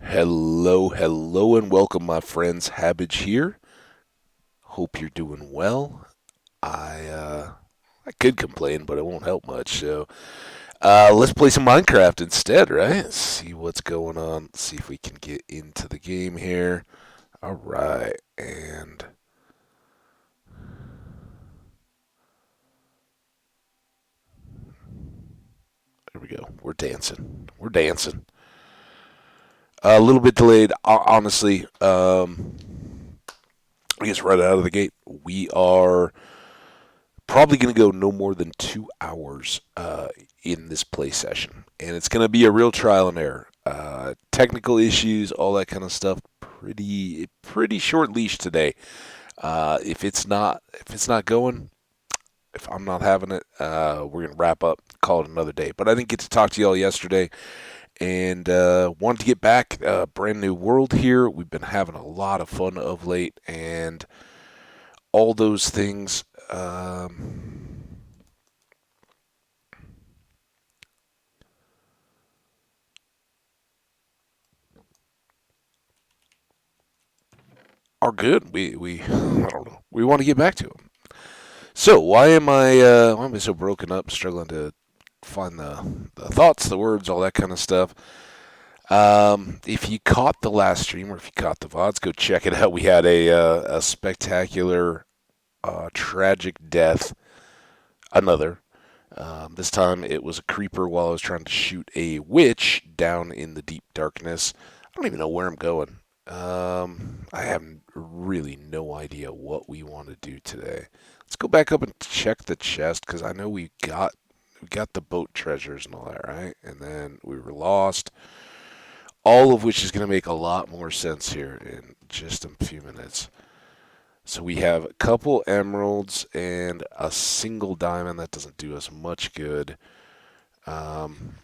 Hello, hello, and welcome, my friends. Habbage here. Hope you're doing well. I could complain, but it won't help much. So let's play some Minecraft instead, right? See what's going on. See if we can get into the game here. All right, and there we go. We're dancing. We're dancing. A little bit delayed, honestly. I guess right out of the gate, we are probably going to go no more than 2 hours in this play session, and it's going to be a real trial and error. Technical issues, all that kind of stuff. Pretty short leash today. If it's not going, if I'm not having it, we're gonna wrap up, call it another day. But I didn't get to talk to y'all yesterday, and wanted to get back. Brand new world here. We've been having a lot of fun of late, and all those things. Are good. We I don't know. We want to get back to them. So why am I so broken up, struggling to find the thoughts, the words, all that kind of stuff? If you caught the last stream or if you caught the VODs, go check it out. We had a spectacular, tragic death. Another. This time it was a creeper while I was trying to shoot a witch down in the deep darkness. I don't even know where I'm going. I have really no idea what we want to do today. Let's go back up and check the chest because I know we got the boat treasures and all that, right? And then we were lost. All of which is going to make a lot more sense here in just a few minutes. So we have a couple emeralds and a single diamond. That doesn't do us much good. Um,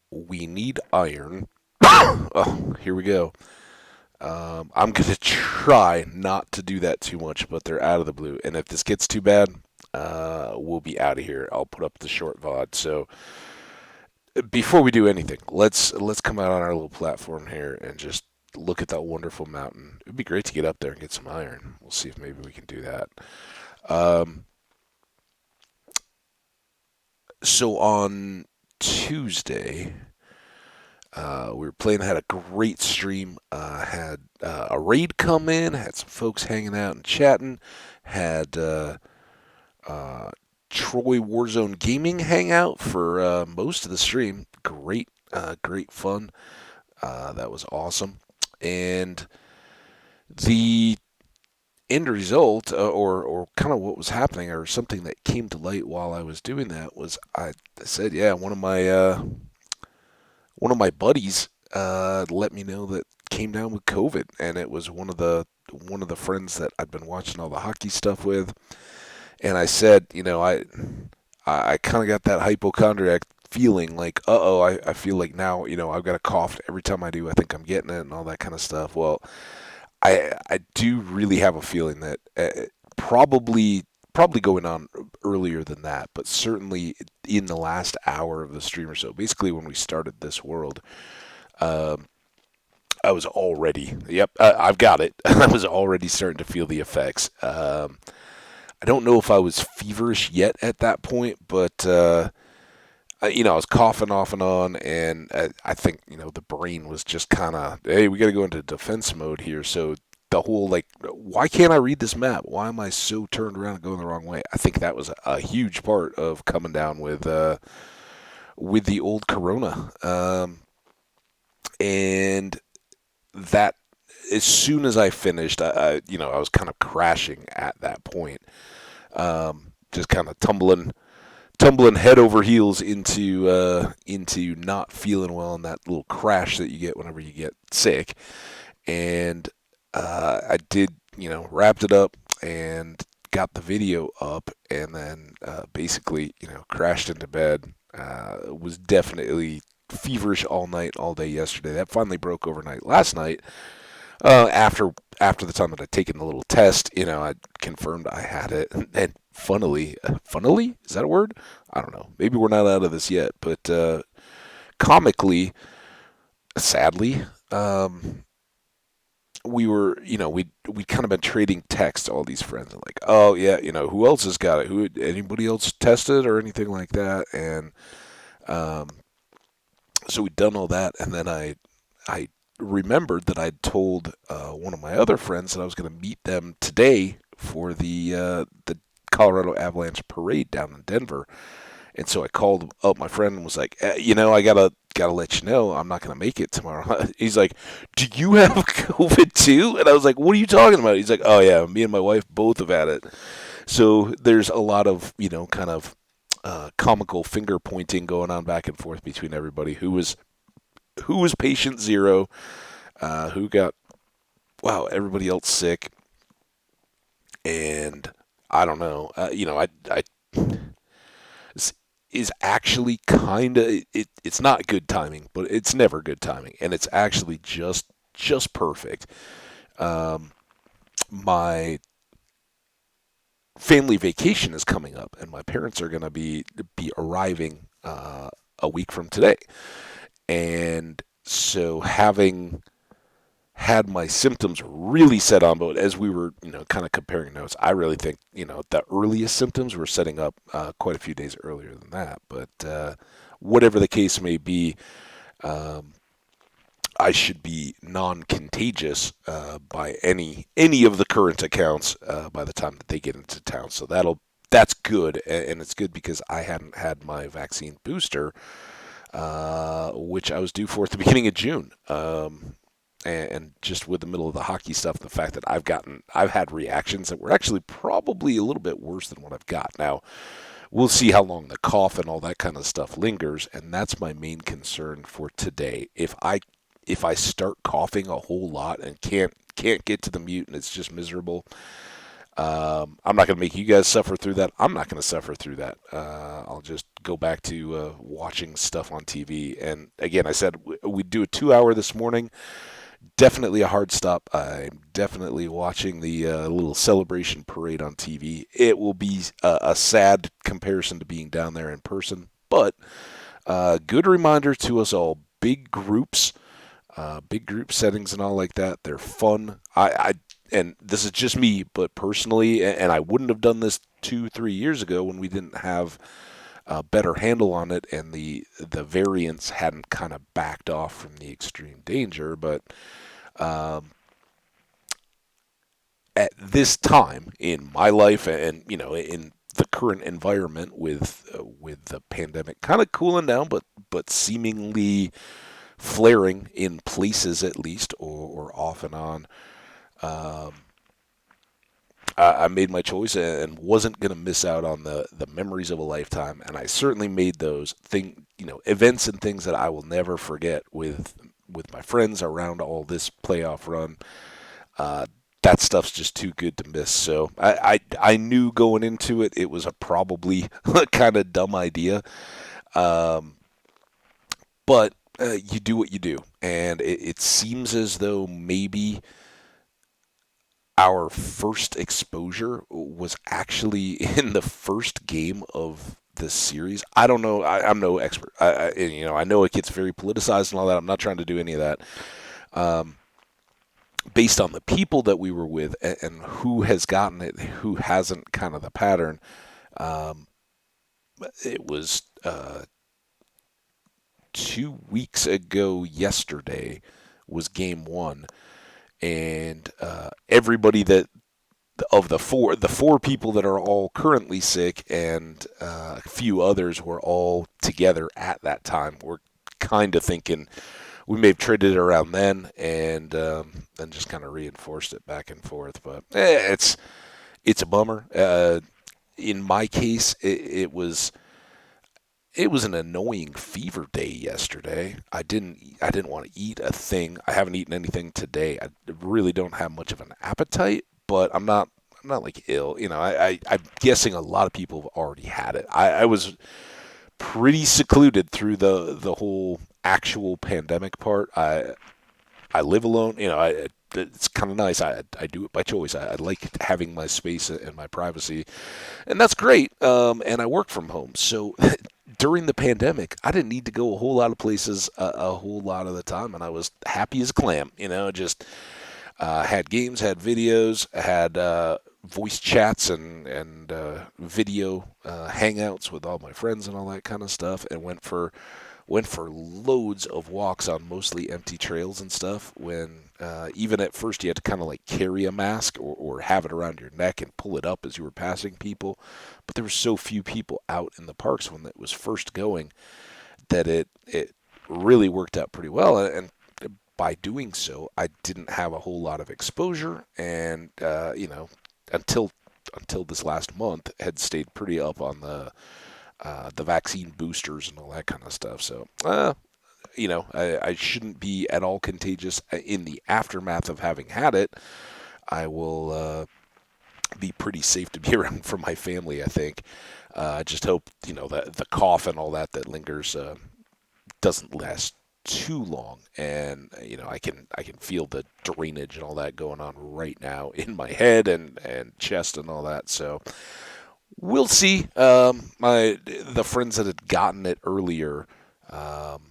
we need iron. Oh, here we go. I'm going to try not to do that too much, but they're out of the blue. And if this gets too bad, we'll be out of here. I'll put up the short VOD. So before we do anything, let's come out on our little platform here and just look at that wonderful mountain. It'd be great to get up there and get some iron. We'll see if maybe we can do that. Um, so on Tuesday, we were playing, had a great stream. Had a raid come in, had some folks hanging out and chatting. Had uh, Troy Warzone Gaming hang out for most of the stream. Great fun. That was awesome. And the end result, or kind of what was happening, or something that came to light while I was doing that, was I said, yeah, one of my buddies let me know that came down with COVID, and it was one of the friends that I'd been watching all the hockey stuff with. And I said, I kind of got that hypochondriac feeling like, uh-oh, I feel like now, I've got a cough every time I do. I think I'm getting it and all that kind of stuff. Well, I do really have a feeling that probably going on earlier than that, but certainly in the last hour of the stream or so. Basically, when we started this world, um, I was already, yep, I've got it. I was already starting to feel the effects. I don't know if I was feverish yet at that point, but I was coughing off and on, and I think the brain was just kind of, hey, we got to go into defense mode here. So the whole like, why can't I read this map? Why am I so turned around and going the wrong way? I think that was a huge part of coming down with the old Corona, and that as soon as I finished, I was kind of crashing at that point, just kind of tumbling head over heels into not feeling well, and that little crash that you get whenever you get sick. And I did, wrapped it up and got the video up, and then basically, crashed into bed. Was definitely feverish all night, all day yesterday. That finally broke overnight. Last night, After the time that I'd taken the little test, I confirmed I had it, and funnily, is that a word? I don't know. Maybe we're not out of this yet, but comically, sadly, we were, we kind of been trading texts to all these friends, and like, oh yeah, who else has got it? Who anybody else tested or anything like that? And um, so we'd done all that, and then I remembered that I'd told one of my other friends that I was going to meet them today for the Colorado Avalanche parade down in Denver. And so I called up my friend and was like, I gotta let you know I'm not gonna make it tomorrow. He's like, do you have COVID too? And I was like, what are you talking about? He's like, oh yeah, me and my wife both have had it. So there's a lot of kind of comical finger pointing going on back and forth between everybody who was patient zero, who got everybody else sick, and I don't know. I is actually kind of it's not good timing, but it's never good timing, and it's actually just perfect. Um, my family vacation is coming up, and my parents are going to be arriving a week from today, and so having had my symptoms really set on, but as we were, kind of comparing notes, I really think, the earliest symptoms were setting up quite a few days earlier than that. But whatever the case may be, um, I should be non-contagious by any of the current accounts by the time that they get into town. So that's good, and it's good because I hadn't had my vaccine booster, which I was due for at the beginning of June. And just with the middle of the hockey stuff, the fact that I've had reactions that were actually probably a little bit worse than what I've got. Now, we'll see how long the cough and all that kind of stuff lingers, and that's my main concern for today. If I start coughing a whole lot and can't get to the mute and it's just miserable, I'm not going to make you guys suffer through that. I'm not going to suffer through that. I'll just go back to watching stuff on TV. And again, I said we'd do a 2 hour this morning. Definitely a hard stop. I'm definitely watching the little celebration parade on TV. It will be a sad comparison to being down there in person, but good reminder to us all. Big group settings and all like that. They're fun. And this is just me, but personally, and I wouldn't have done this 2, 3 years ago when we didn't have a better handle on it and the variants hadn't kind of backed off from the extreme danger. But um, at this time in my life, and in the current environment with the pandemic kind of cooling down, but seemingly flaring in places at least, or off and on. Um, I made my choice and wasn't going to miss out on the memories of a lifetime, and I certainly made those events and things that I will never forget with my friends around all this playoff run. Uh, that stuff's just too good to miss. So I knew going into it, it was a probably kind of dumb idea, um, but you do what you do, and it seems as though maybe our first exposure was actually in the first game of this series. I don't know. I'm no expert. I know it gets very politicized and all that. I'm not trying to do any of that. Um, Based on the people that we were with and who has gotten it, who hasn't, kind of the pattern. Um, it was 2 weeks ago yesterday was game one, and everybody that of the four people that are all currently sick and a few others were all together at that time. We're kind of thinking we may have traded it around then just kind of reinforced it back and forth. But it's a bummer. In my case, it was an annoying fever day yesterday. I didn't want to eat a thing. I haven't eaten anything today. I really don't have much of an appetite, but I'm not like ill. I'm guessing a lot of people have already had it. I was pretty secluded through the whole actual pandemic part. I live alone. it's kind of nice. I do it by choice. I like having my space and my privacy, and that's great. And I work from home, so during the pandemic, I didn't need to go a whole lot of places a whole lot of the time, and I was happy as a clam. Just had games, had videos, had voice chats and video hangouts with all my friends and all that kind of stuff, and went for loads of walks on mostly empty trails and stuff. When even at first you had to kind of like carry a mask or have it around your neck and pull it up as you were passing people, but there were so few people out in the parks when it was first going that it really worked out pretty well. And by doing so, I didn't have a whole lot of exposure, and until this last month, had stayed pretty up on the vaccine boosters and all that kind of stuff. So, I shouldn't be at all contagious in the aftermath of having had it. I will be pretty safe to be around for my family, I think. I just hope, that the cough and all that lingers doesn't last too long, and I can feel the drainage and all that going on right now in my head and chest and all that. So we'll see. My the friends that had gotten it earlier, um,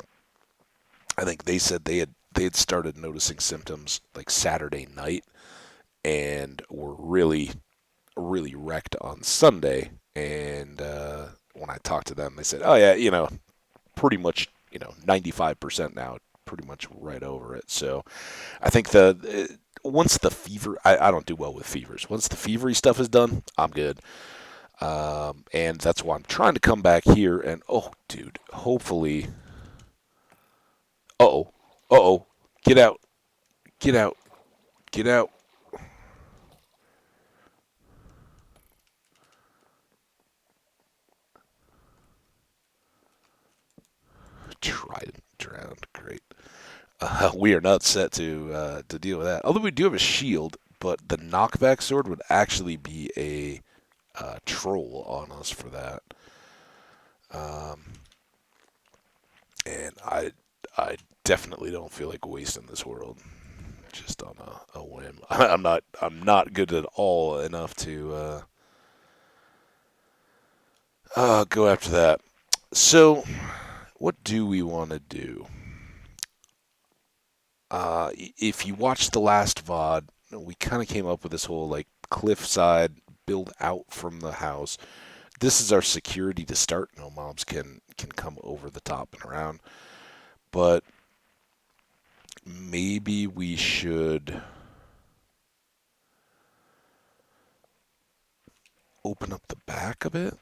I think they said they had started noticing symptoms like Saturday night, and were really really wrecked on Sunday. And when I talked to them, they said, "Oh yeah, pretty much 95% now, pretty much right over it." So I think once the fever, I don't do well with fevers. Once the fevery stuff is done, I'm good. And that's why I'm trying to come back here. And oh, dude, hopefully, uh oh, get out, get out, get out. Trident drowned. Great. We are not set to deal with that. Although we do have a shield, but the knockback sword would actually be a troll on us for that. Um, and I definitely don't feel like wasting this world just on a whim. I'm not good at all enough to go after that. So what do we want to do? If you watched the last VOD, we kind of came up with this whole like cliffside build out from the house. This is our security to start. No mobs can come over the top and around, but maybe we should open up the back a bit.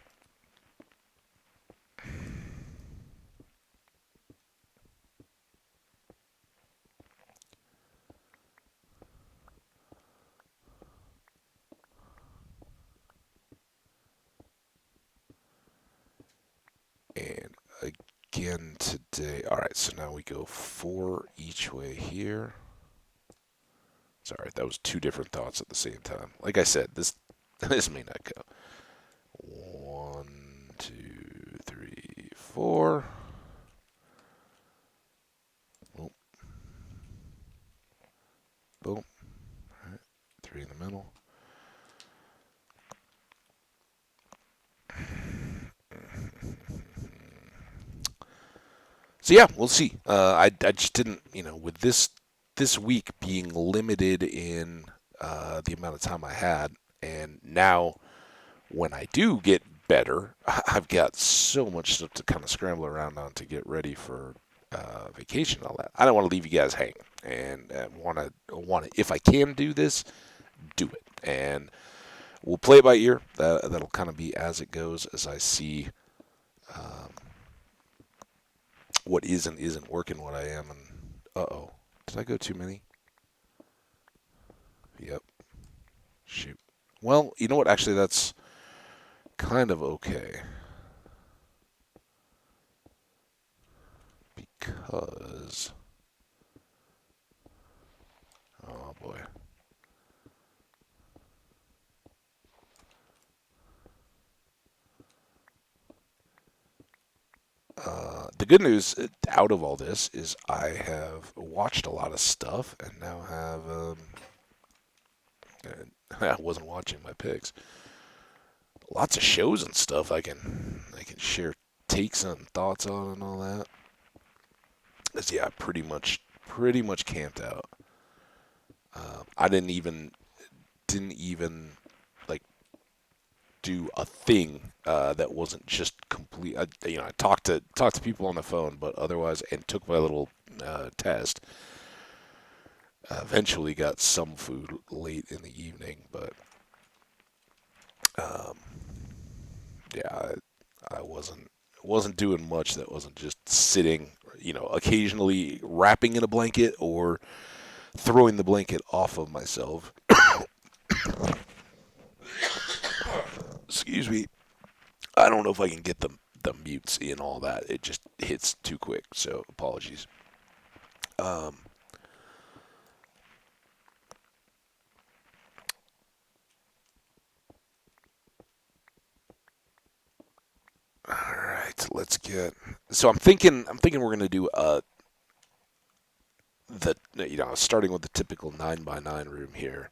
And again today. All right, so now we go four each way here. Sorry, that was two different thoughts at the same time. Like I said, this this may not go. One, two, three, four. Boom, boom. All right, three in the middle. So yeah, we'll see. I just didn't, with this week being limited in the amount of time I had, and now when I do get better, I've got so much stuff to kind of scramble around on to get ready for vacation and all that. I don't want to leave you guys hanging, and want to if I can do this, do it, and we'll play it by ear. That'll kind of be as it goes as I see. Um, what is and isn't working, what I am, and uh-oh, did I go too many? Yep. Shoot. Well, you know what? Actually, that's kind of okay because oh boy, the good news out of all this is I have watched a lot of stuff and now have. I wasn't watching my picks. Lots of shows and stuff I can share takes on, thoughts on, and all that. 'Cause, yeah, pretty much camped out. I didn't even like do a thing that wasn't just complete. I talked to people on the phone, but otherwise, and took my little test. Eventually, got some food late in the evening, but um, yeah, I wasn't doing much that wasn't just sitting. Occasionally wrapping in a blanket or throwing the blanket off of myself. Excuse me. I don't know if I can get the mutes in all that. It just hits too quick. So apologies. Um, all right, let's get. So I'm thinking we're gonna do starting with the typical 9x9 room here,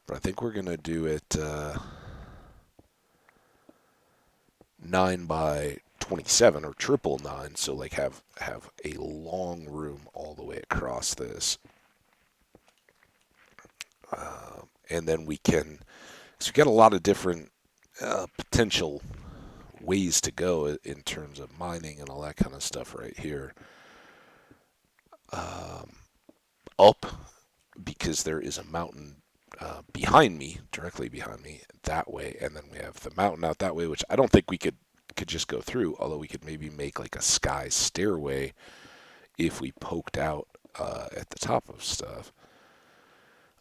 but I think we're gonna do it 9x27 or triple nine. So like have a long room all the way across this, and then we can. So we got a lot of different potential ways to go in terms of mining and all that kind of stuff right here. Um, Up because there is a mountain behind me, directly behind me, that way, and then we have the mountain out that way, which I don't think we could just go through. Although we could maybe make like a sky stairway if we poked out at the top of stuff.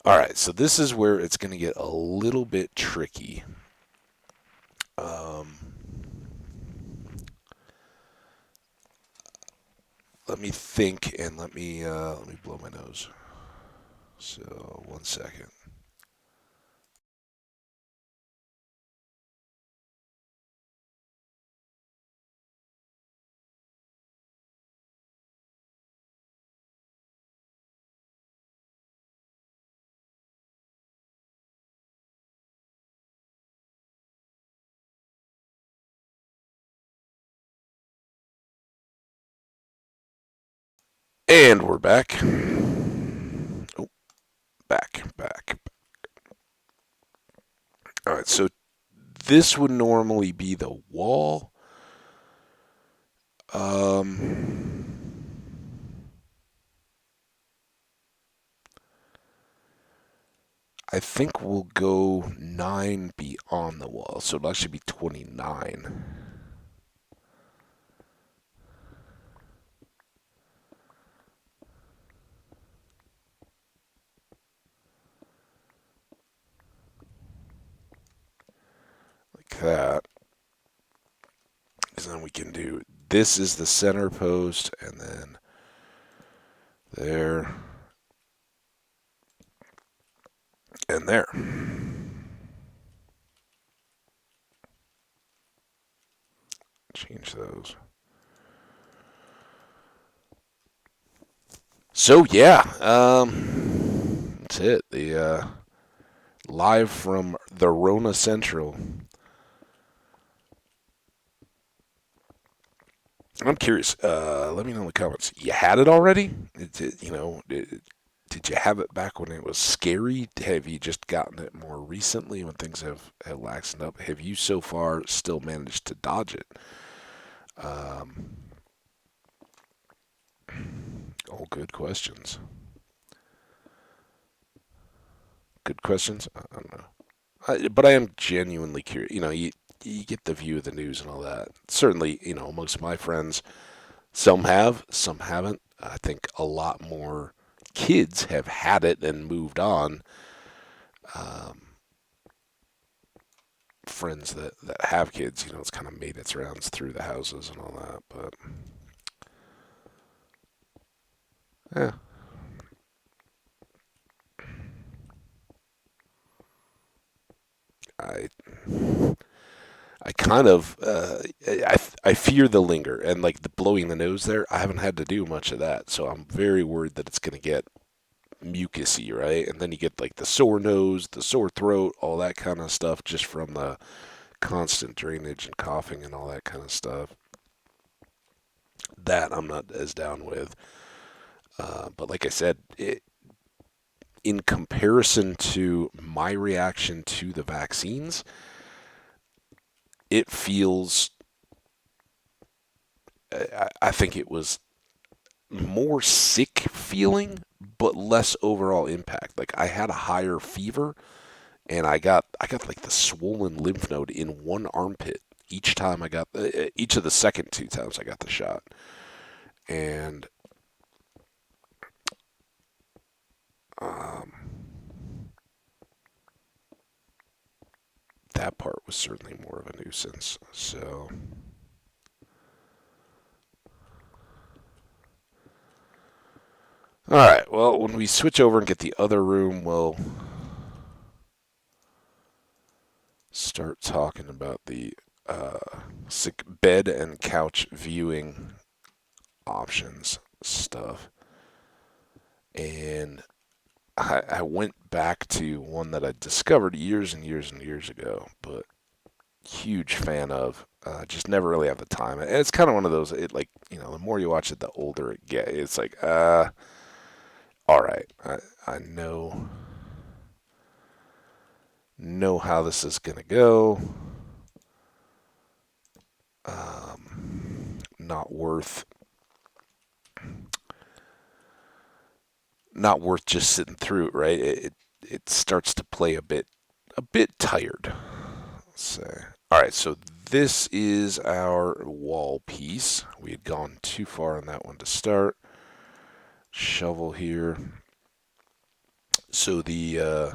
All right, so this is where it's going to get a little bit tricky. Um, Let me think and let me blow my nose. So 1 second. And we're back. Oh, back. All right, so this would normally be the wall. I think we'll go 9 beyond the wall, so it'll actually be 29. Like that. Because then we can do this is the center post, and then there and there. Change those. So yeah, that's it. The live from the Rona Central. I'm curious. Let me know in the comments. You had it already? Did you have it back when it was scary? Have you just gotten it more recently when things have laxed up? Have you so far still managed to dodge it? Um, all good questions. Good questions. I don't know. But I am genuinely curious. You get the view of the news and all that. Certainly, amongst my friends, some have, some haven't. I think a lot more kids have had it and moved on. Um, Friends that have kids, it's kind of made its rounds through the houses and all that. But yeah, I I kind of I fear the linger and like the blowing the nose there. I haven't had to do much of that, so I'm very worried that it's going to get mucusy, right? And then you get like the sore nose, the sore throat, all that kind of stuff just from the constant drainage and coughing and all that kind of stuff. That I'm not as down with. But like I said, in comparison to my reaction to the vaccines, it feels, I think it was more sick feeling, but less overall impact. Like I had a higher fever, and I got like the swollen lymph node in one armpit each time I got each of the second two times I got the shot, and um, that part was certainly more of a nuisance. So, all right. Well, when we switch over and get the other room, we'll start talking about the sick bed and couch viewing options stuff. And I went back to one that I discovered years and years and years ago, but huge fan of. Just never really have the time. And it's kind of one of those. It like the more you watch it, the older it gets. It's like, all right, I know how this is gonna go. Not worth just sitting through it, right? It starts to play a bit tired. Let's say. All right, so this is our wall piece. We had gone too far on that one to start. Shovel here. So the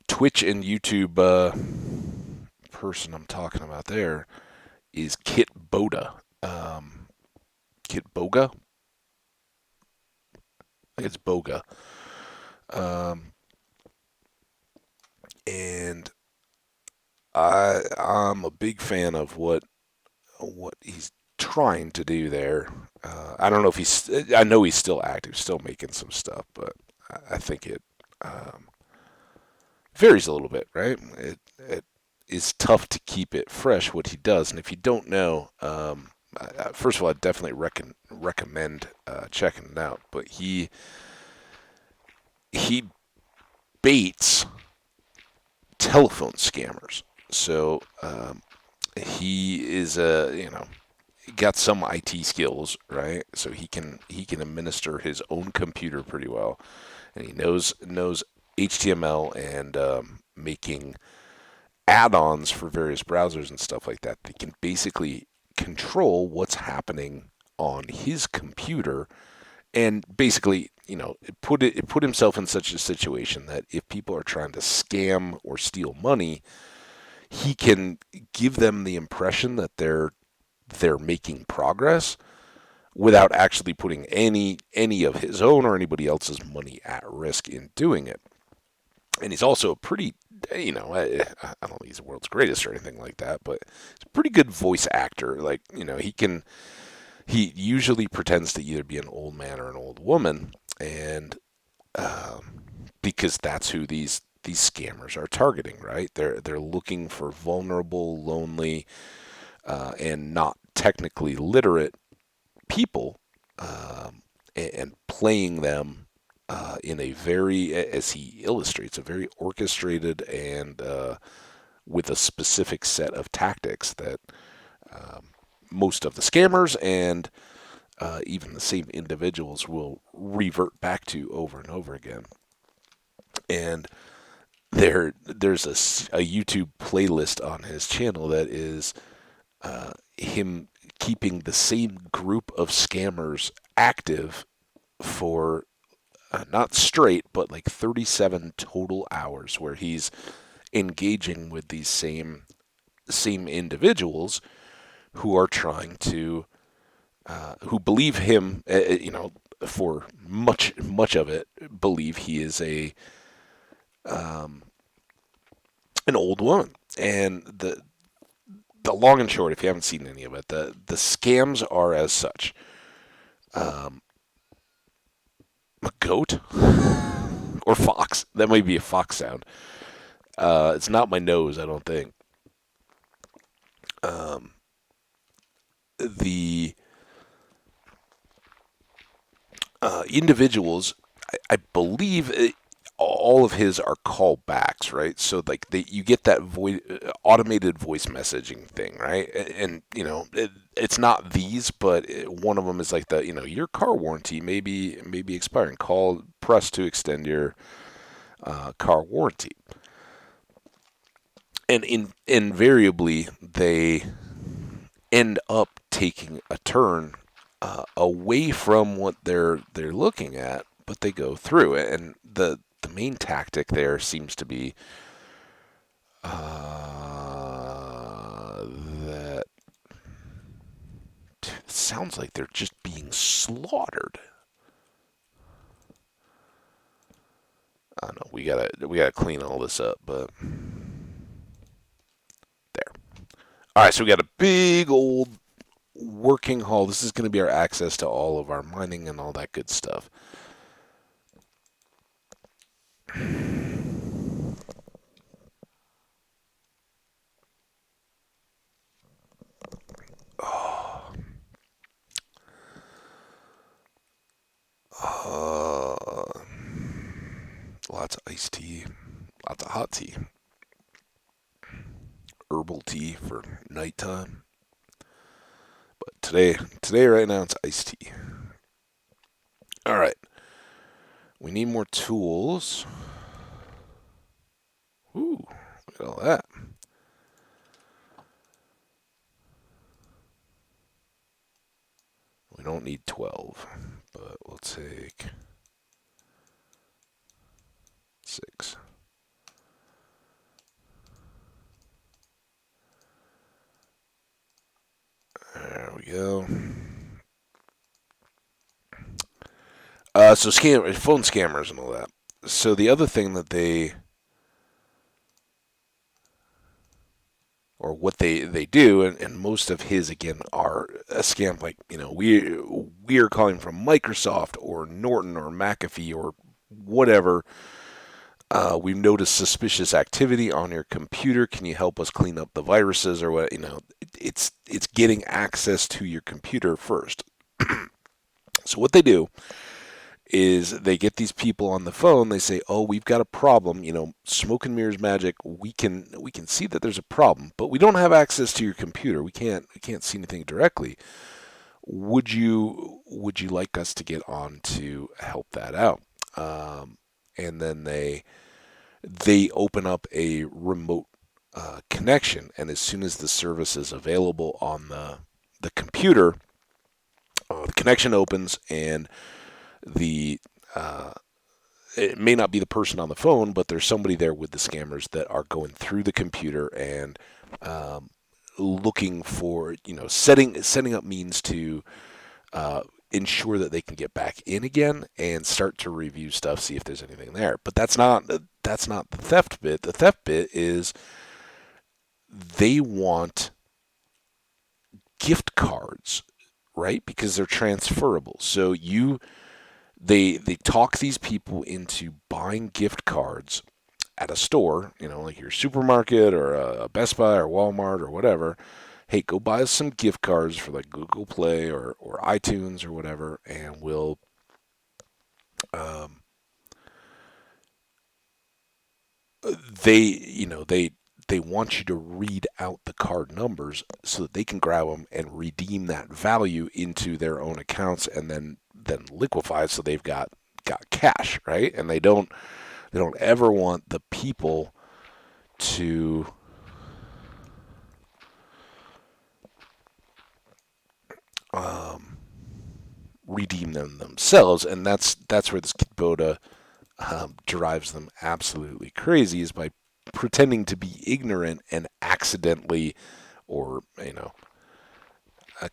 Twitch and YouTube person I'm talking about there is Kit Boda. Kit Boga? I think it's Boga. Um, and I'm a big fan of what he's trying to do there. I don't know if he's. I know he's still active, still making some stuff, but I think it varies a little bit, right? It is tough to keep it fresh what he does, and if you don't know, first of all, I definitely recommend checking it out. But he baits telephone scammers, so he is got some IT skills, right? So he can administer his own computer pretty well, and he knows HTML and making add-ons for various browsers and stuff like that. They can basically control what's happening on his computer, and basically, it put himself in such a situation that if people are trying to scam or steal money, he can give them the impression that they're making progress without actually putting any of his own or anybody else's money at risk in doing it. And he's also a pretty, I don't think he's the world's greatest or anything like that, but he's a pretty good voice actor. Like, he usually pretends to either be an old man or an old woman, and because that's who these scammers are targeting, right? They're looking for vulnerable, lonely, and not technically literate people, and playing them in a very, as he illustrates, a very orchestrated and with a specific set of tactics that most of the scammers and even the same individuals will revert back to over and over again. And there's a YouTube playlist on his channel that is him keeping the same group of scammers active for not straight, but like 37 total hours, where he's engaging with these same individuals who are trying to who believe him, for much of it, believe he is an old woman, and the long and short, if you haven't seen any of it, the scams are as such. Um, a goat or fox. That might be a fox sound. It's not my nose, I don't think. Um, the individuals, I believe all of his are callbacks, right? So like you get that automated voice messaging thing, right? And it's not these, but one of them is like your car warranty may be expiring. Call press to extend your car warranty, and invariably they end up taking a turn away from what they're looking at, but they go through it. And the main tactic there seems to be that it sounds like they're just being slaughtered. I don't know. We gotta clean all this up, but there. All right, so we got a big old working hall. This is going to be our access to all of our mining and all that good stuff. Oh, lots of iced tea, lots of hot tea, herbal tea for nighttime. But today right now it's iced tea. All right, we need more tools. Ooh, look at all that. We don't need 12, but we'll take 6. There we go. So phone scammers and all that. So the other thing that they, or what they do, and most of his again are a scam. Like we are calling from Microsoft or Norton or McAfee or whatever. We've noticed suspicious activity on your computer. Can you help us clean up the viruses or what? It's getting access to your computer first. So what they do is they get these people on the phone. They say, "Oh, we've got a problem. Smoke and mirrors magic. We can see that there's a problem, but we don't have access to your computer. We can't see anything directly. Would you like us to get on to help that out?" And then they open up a remote connection, and as soon as the service is available on the computer, the connection opens, and the it may not be the person on the phone, but there's somebody there with the scammers that are going through the computer and looking for, setting up means to ensure that they can get back in again and start to review stuff, see if there's anything there. But that's not the theft bit. The theft bit is they want gift cards, right? Because they're transferable. So they talk these people into buying gift cards at a store, like your supermarket or a Best Buy or Walmart or whatever. Hey, go buy us some gift cards for like Google Play or iTunes or whatever, and we'll um, they want you to read out the card numbers so that they can grab them and redeem that value into their own accounts and then liquefy it so they've got cash, right? And they don't ever want the people to um, redeem them themselves, and that's where this Kubota drives them absolutely crazy, is by pretending to be ignorant and accidentally, or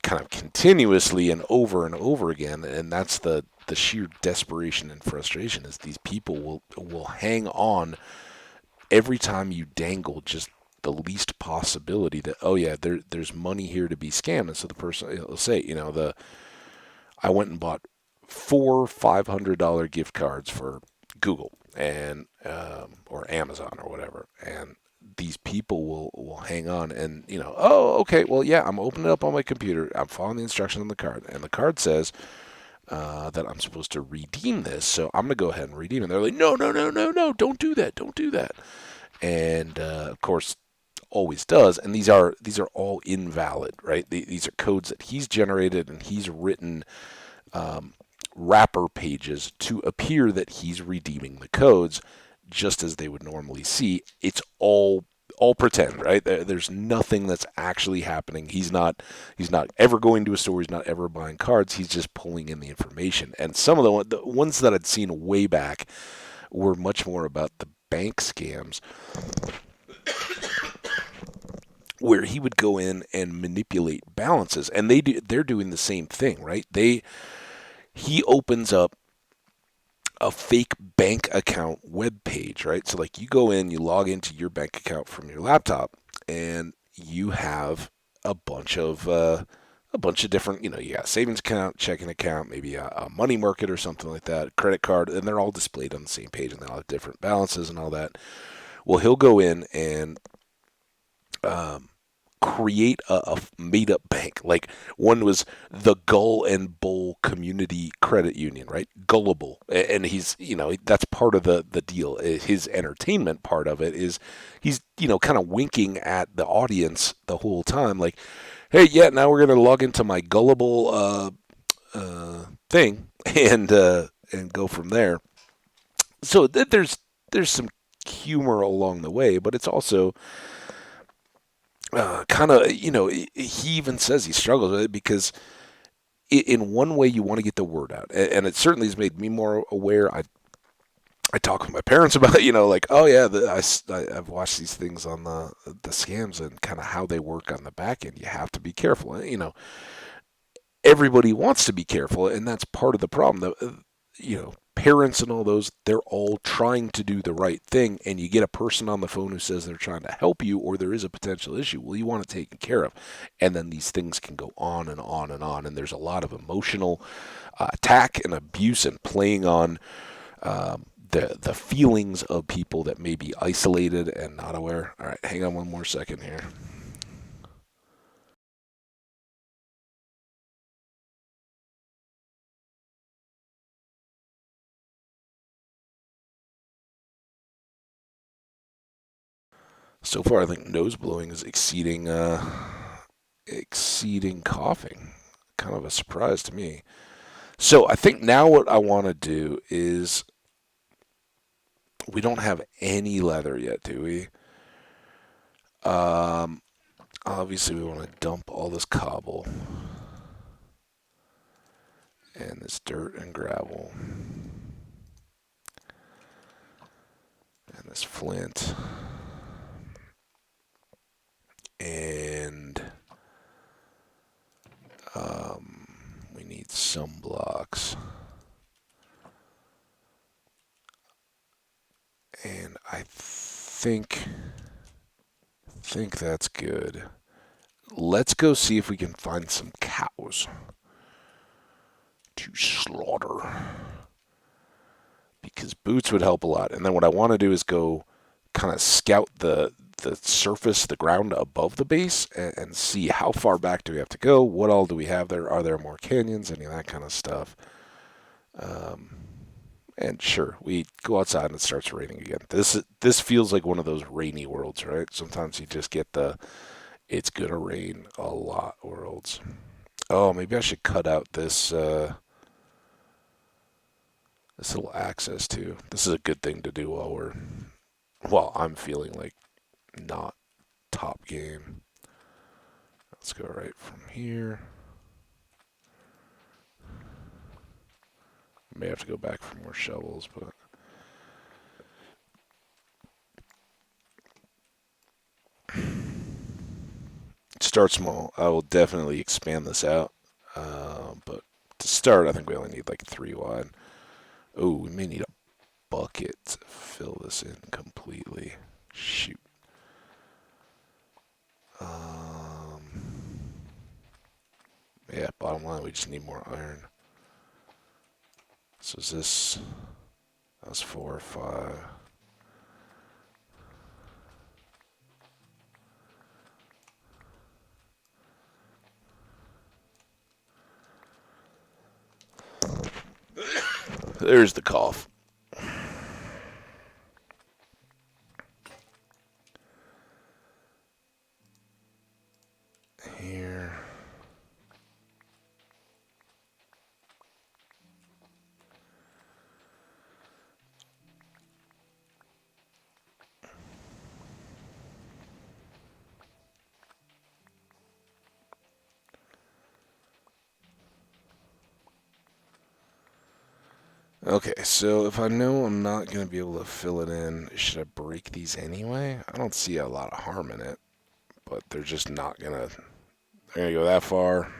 kind of continuously and over again. And that's the sheer desperation and frustration, is these people will hang on every time you dangle just the least possibility that, oh yeah, there's money here to be scammed. And so the person will say, I went and bought four $500 gift cards for Google and or Amazon or whatever, and these people will hang on and oh, okay, well, yeah, I'm opening it up on my computer, I'm following the instructions on the card, and the card says that I'm supposed to redeem this, so I'm gonna go ahead and redeem it. And they're like, no, no, no, no, no, don't do that, don't do that. And of course, always does. And these are all invalid, right? These are codes that he's generated, and he's written um, wrapper pages to appear that he's redeeming the codes just as they would normally see. It's all pretend, right? There's nothing that's actually happening. He's not ever going to a store. He's not ever buying cards. He's just pulling in the information. And some of the ones that I'd seen way back were much more about the bank scams, where he would go in and manipulate balances, and they're doing the same thing, right? He opens up a fake bank account web page, right? So like you go in, you log into your bank account from your laptop, and you have a bunch of different, you got a savings account, checking account, maybe a money market or something like that, credit card, and they're all displayed on the same page, and they all have different balances and all that. Well, he'll go in and um, create a made up bank. Like one was the Gull and Bull Community Credit Union, right? Gullible. And he's, that's part of the deal. His entertainment part of it is he's, kind of winking at the audience the whole time. Like, hey, yeah, now we're going to log into my Gullible thing and go from there. So there's some humor along the way, but it's also kind of, he even says he struggles with it because in one way you want to get the word out, and it certainly has made me more aware. I talk with my parents about it, like, oh yeah, I've watched these things on the scams and kind of how they work on the back end. You have to be careful. Everybody wants to be careful, and that's part of the problem. Parents and all those, they're all trying to do the right thing, and you get a person on the phone who says they're trying to help you, or there is a potential issue. Well, you want it taken care of, and then these things can go on and on and on, and there's a lot of emotional attack and abuse and playing on the feelings of people that may be isolated and not aware. All right, hang on one more second here. So far, I think nose blowing is exceeding coughing. Kind of a surprise to me. So I think now what I want to do is, we don't have any leather yet, do we? Um, Obviously we want to dump all this cobble and this dirt and gravel and this flint and we need some blocks. And I think that's good. Let's go see if we can find some cows to slaughter, because boots would help a lot. And then what I want to do is go kind of scout the surface, the ground above the base, and see how far back do we have to go. What all do we have there? Are there more canyons? Any of that kind of stuff. Um, and sure, we go outside and it starts raining again. This feels like one of those rainy worlds, right? Sometimes you just get the it's gonna rain a lot worlds. Oh, maybe I should cut out this little access too. This is a good thing to do while I'm feeling like not top game. Let's go right from here. May have to go back for more shovels, but start small. I will definitely expand this out. But to start, I think we only need like 3 wide. Oh, we may need a bucket to fill this in completely. Shoot. Um, yeah, bottom line, we just need more iron. So is this, that's 4 or 5. There's the cough. Here. Okay, so if I know I'm not going to be able to fill it in, should I break these anyway? I don't see a lot of harm in it, but they're just not going to, they're going to go that far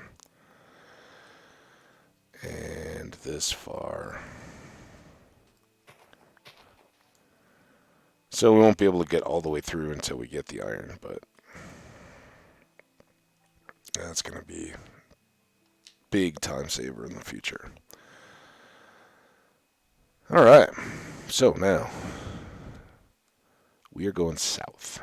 and this far. So we won't be able to get all the way through until we get the iron, but that's going to be big time saver in the future. All right, so now we are going south.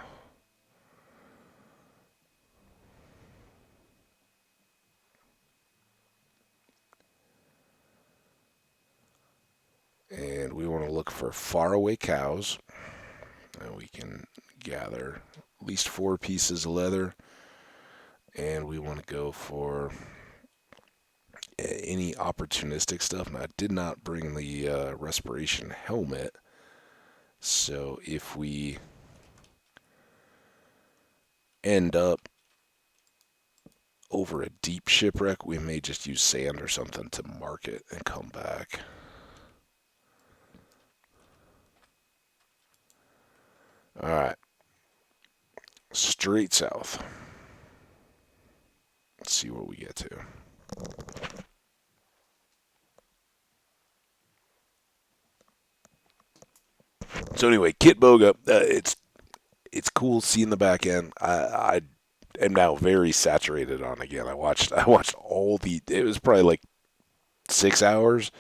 And we want to look for faraway cows. And we can gather at least 4 pieces of leather. And we want to go for any opportunistic stuff. And I did not bring the respiration helmet. So if we end up over a deep shipwreck, we may just use sand or something to mark it and come back. All right. Straight south. Let's see what we get to. So anyway, Kit Boga, it's cool seeing the back end. I am now very saturated on again. I watched all the. It was probably like 6 hours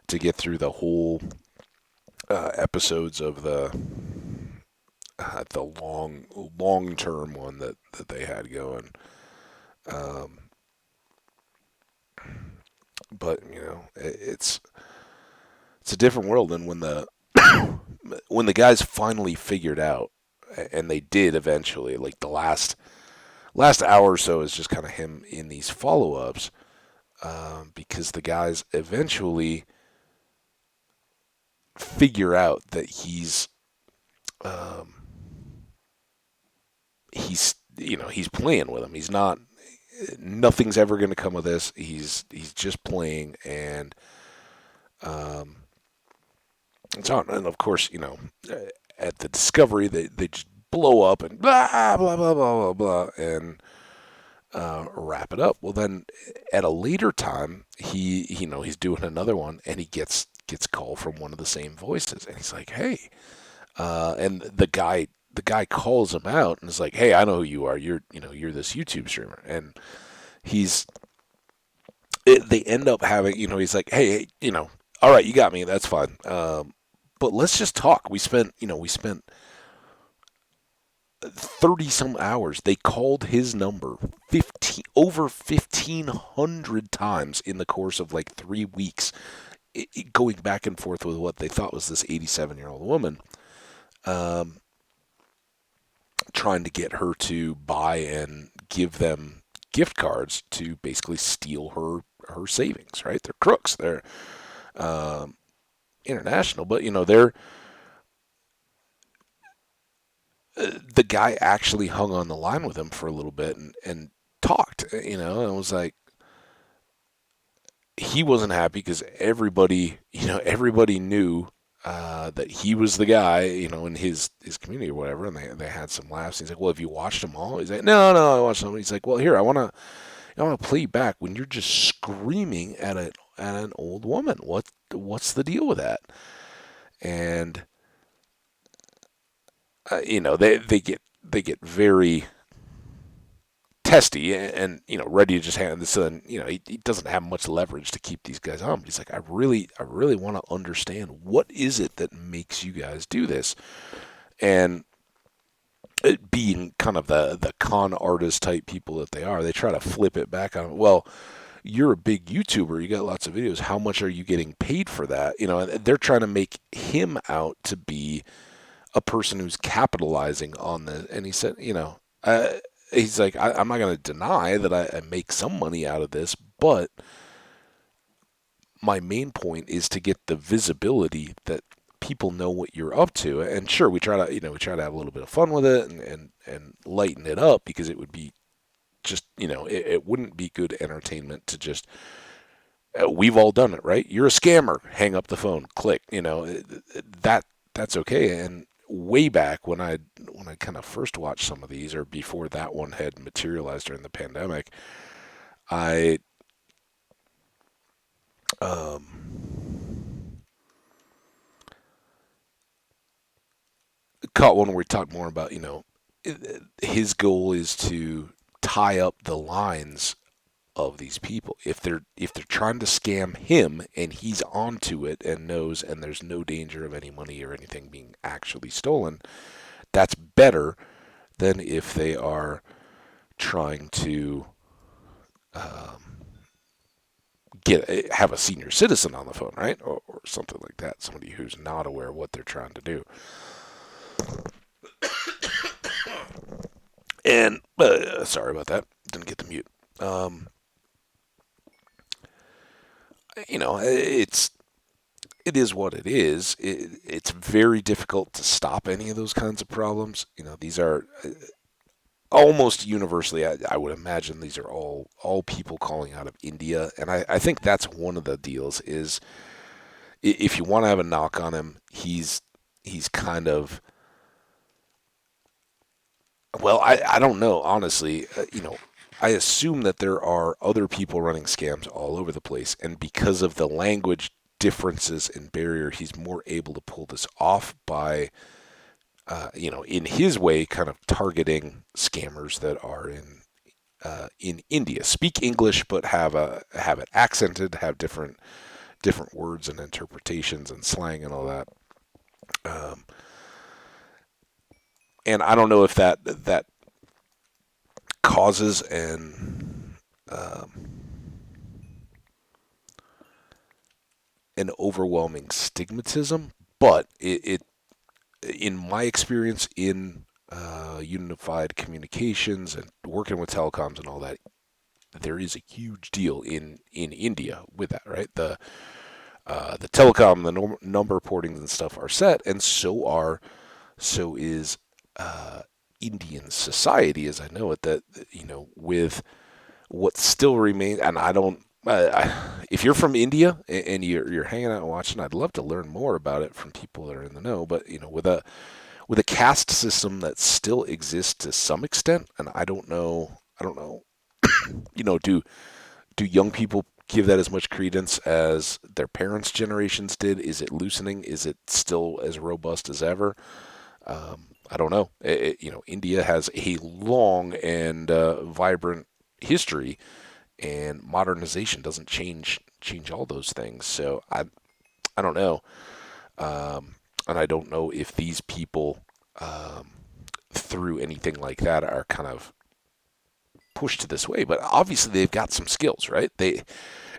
to get through the whole episodes of the long term one that they had going. Um, but it's a different world than when the guys finally figured out, and they did eventually. Like the last hour or so is just kind of him in these follow ups, because the guys eventually figure out that um, he's playing with him. He's not. Nothing's ever going to come of this. He's just playing, and um, it's on. And of course, at the discovery, they just blow up and blah blah blah blah blah blah, and wrap it up. Well, then at a later time, he's doing another one, and he gets a call from one of the same voices, and he's like, "Hey," and the guy calls him out and is like, "Hey, I know who you are. You're this YouTube streamer," and he's they end up having, he's like, "Hey, all right, you got me. That's fine. But let's just talk." We spent 30 some hours. They called his number 1,500 times in the course of like 3 weeks, going back and forth with what they thought was this 87-year-old woman, um, trying to get her to buy and give them gift cards to basically steal her savings. Right? They're crooks. They're um, international, but they're the guy actually hung on the line with him for a little bit and talked, and was like, he wasn't happy because everybody knew that he was the guy, in his community or whatever, and they had some laughs. He's like, "Well, have you watched them all?" He's like, "No, I watched them." He's like, "Well, here, I want to play you back when you're just screaming at an old woman. What's the deal with that?" And they get very testy and ready to just hand this in. He doesn't have much leverage to keep these guys on. But he's like, I really want to understand what is it that makes you guys do this, and it being kind of the con artist type people that they are, they try to flip it back on. Well, you're a big YouTuber, you got lots of videos. How much are you getting paid for that? And they're trying to make him out to be a person who's capitalizing on the. And he said, he's like, I'm not going to deny that I make some money out of this, but my main point is to get the visibility that people know what you're up to. And sure, we try to, we try to have a little bit of fun with it and lighten it up, because it would be just, it wouldn't be good entertainment to just, we've all done it, right? You're a scammer, hang up the phone, click, that's okay. And way back when I kind of first watched some of these, or before that one had materialized during the pandemic, I caught one where we talked more about, his goal is to tie up the lines of these people. If they're trying to scam him and he's onto it and knows, and there's no danger of any money or anything being actually stolen, that's better than if they are trying to have a senior citizen on the phone, right? Or something like that. Somebody who's not aware of what they're trying to do. And sorry about that. Didn't get the mute. Um, it is what it is. It's very difficult to stop any of those kinds of problems. These are almost universally. I would imagine these are all people calling out of India, and I think that's one of the deals. Is if you want to have a knock on him, he's kind of, well, I don't know, honestly. I assume that there are other people running scams all over the place, and because of the language differences and barrier, he's more able to pull this off by, in his way, kind of targeting scammers that are in India, speak English but have it accented, have different words and interpretations and slang and all that. Um, and I don't know if that causes um, an overwhelming stigmatism, but it in my experience in unified communications and working with telecoms and all that, there is a huge deal in India with that, right? The telecom, the number portings and stuff are set, and so is Indian society as I know it. That with what still remains, and I don't. If you're from India and you're hanging out and watching, I'd love to learn more about it from people that are in the know. But with a caste system that still exists to some extent, and I don't know. Do young people give that as much credence as their parents' generations did? Is it loosening? Is it still as robust as ever? I don't know. India has a long and vibrant history, and modernization doesn't change all those things. So I don't know, and I don't know if these people um, through anything like that are kind of pushed to this way. But obviously they've got some skills, right?